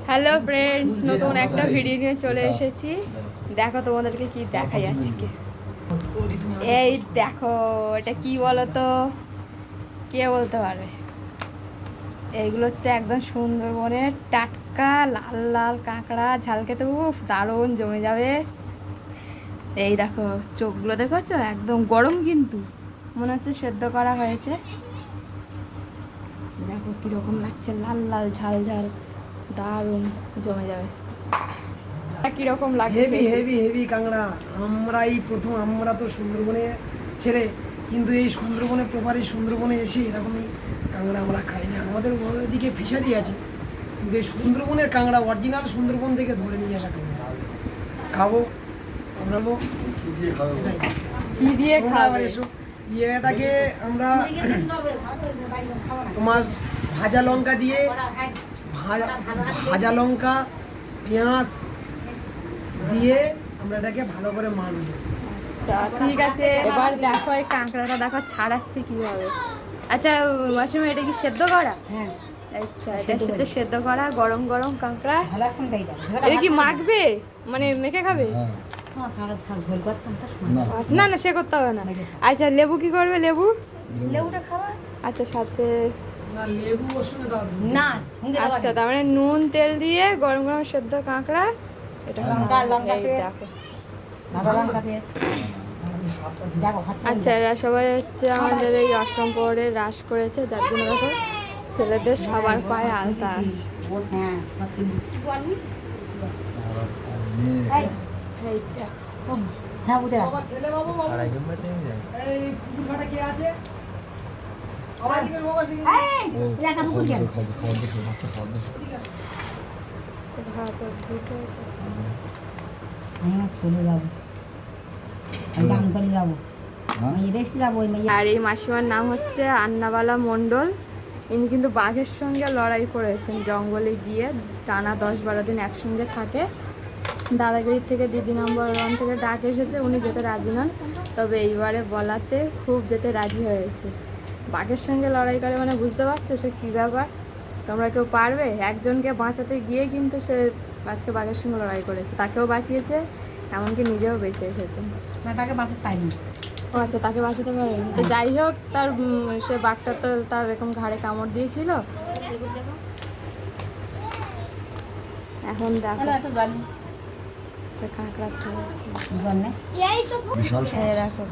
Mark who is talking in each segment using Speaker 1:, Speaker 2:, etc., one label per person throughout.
Speaker 1: Hello friends, নতুন একটা video নিয়ে চলে এসেছি। দেখো তোমাদেরকে কি দেখাই আজকে। এই দেখো, এটা কি বলো তো, কে বলতে পারবে? এইগুলো হচ্ছে একদম সুন্দরবনের টাটকা লাল লাল কাঁকড়া, ঝাল খেতে উফ দারুণ জমে যাবে। এই দেখো চোখগুলো দেখেছো, একদম গরম, কিন্তু মনে হচ্ছে সেদ্ধ করা হয়েছে। দেখো কিরকম লাগছে, লাল লাল ঝাল ঝাল, দারুণ জমে যাবে। কিরকম লাগছে?
Speaker 2: হেভি হেভি হেভি কাঁকড়া। আমরা তো সুন্দরবনে ছেড়ে, কিন্তু এই সুন্দরবনে প্রপারি সুন্দরবনে এসে এরকমই কাঁকড়া আমরা খাই না। আমাদের ওইদিকে ফিশারি আছে, কিন্তু এই সুন্দরবনের কাঁকড়া অরিজিনাল সুন্দরবন থেকে ধরে নিয়ে আসা কাঁকড়া খাবো আমরা।
Speaker 1: কি দিয়ে খাবে?
Speaker 2: এসো, এটাকে আমরা তোমার ভাজা লঙ্কা দিয়ে, ভাজা লঙ্কা পেঁয়াজ দিয়ে আমরা এটাকে ভালো করে মাখবো।
Speaker 1: আচ্ছা ঠিক আছে, এবার দেখো এই কাঁকড়াটা দেখো ছাড়াচ্ছে কিভাবে। আচ্ছা মাসিমা, এটা কি সেদ্ধ করা?
Speaker 3: হ্যাঁ।
Speaker 1: আচ্ছা, এটা হচ্ছে সেদ্ধ করা গরম গরম কাঁকড়া। এটা কি মাখবে, মানে মেখে খাবে? আচ্ছা, না না সে করতে হবে না। আচ্ছা লেবু কি করবে? লেবুটা খাওয়া। আচ্ছা সাথে
Speaker 2: না, লেবু ওর সঙ্গে দাও
Speaker 3: না।
Speaker 1: আচ্ছা, তার মানে নুন তেল দিয়ে গরম গরম সেদ্ধ কাঁকড়া। এটা এই দেখো। আচ্ছা, এরা সবাই হচ্ছে আমাদের এই অষ্টম প্রহরে রাস করেছে, যার জন্য দেখো ছেলেদের সবার পায়ে আলতা আছে। এই দেখো।
Speaker 3: হ্যাঁ বুঝে
Speaker 2: বাবা, ছেলে বাবু বাবু, এই কুকুর ঘাটে কে আছে? বাবা দিকে বাবা শিখে
Speaker 1: ভাত আর দুটো।
Speaker 3: চলে যাবো, দাম করে যাবো, রেস্ট যাবো।
Speaker 1: আর এই মাসিমার নাম হচ্ছে আন্নাবালা মণ্ডল। ইনি কিন্তু বাঘের সঙ্গে লড়াই করেছেন, জঙ্গলে গিয়ে টানা 10-12 দিন একসঙ্গে থাকে। দাদাগিরির থেকে দিদি নম্বর 1 থেকে ডাক এসেছে, উনি যেতে রাজি নন, তবে এইবারে বলাতে খুব যেতে রাজি হয়েছে। বাঘের সঙ্গে লড়াই করে মানে বুঝতে পারছো সে কী ব্যাপার। তোমরা কেউ পারবে? একজনকে বাঁচাতে গিয়ে কিন্তু সে আজকে বাঘের সঙ্গে লড়াই করেছে, তাকেও বাঁচিয়েছে, এমনকি নিজেও বেঁচে এসেছে।
Speaker 3: তাকে বাঁচাতে পারিনি।
Speaker 1: ও আচ্ছা, তাকে বাঁচাতে পারে। তো যাই হোক, তার সে বাঘটা তো তার এরকম ঘাড়ে কামড় দিয়েছিল। এখন দেখো সে কাঁকড়া ছাড়াচ্ছে। দেখো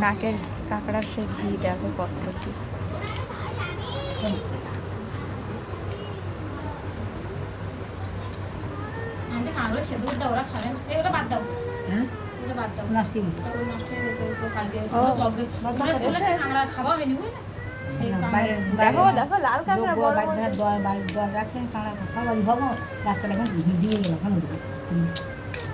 Speaker 1: কাকের কাঁকড়ার সে ঘি, দেখো কত ঘি।
Speaker 4: ওরা খাবেন, এগুলো বাদ দাও।
Speaker 2: হ্যাঁ
Speaker 4: বাদ দাও,
Speaker 3: নষ্ট
Speaker 4: হয়ে গেছে কালকে।
Speaker 3: আমরা
Speaker 4: খাওয়া হয়নি বুঝলে।
Speaker 1: দেখো দেখো লাল কাঁকড়া বড় বড়।
Speaker 3: রাখেন, রাস্তাটা এখন দিয়ে গেলাম।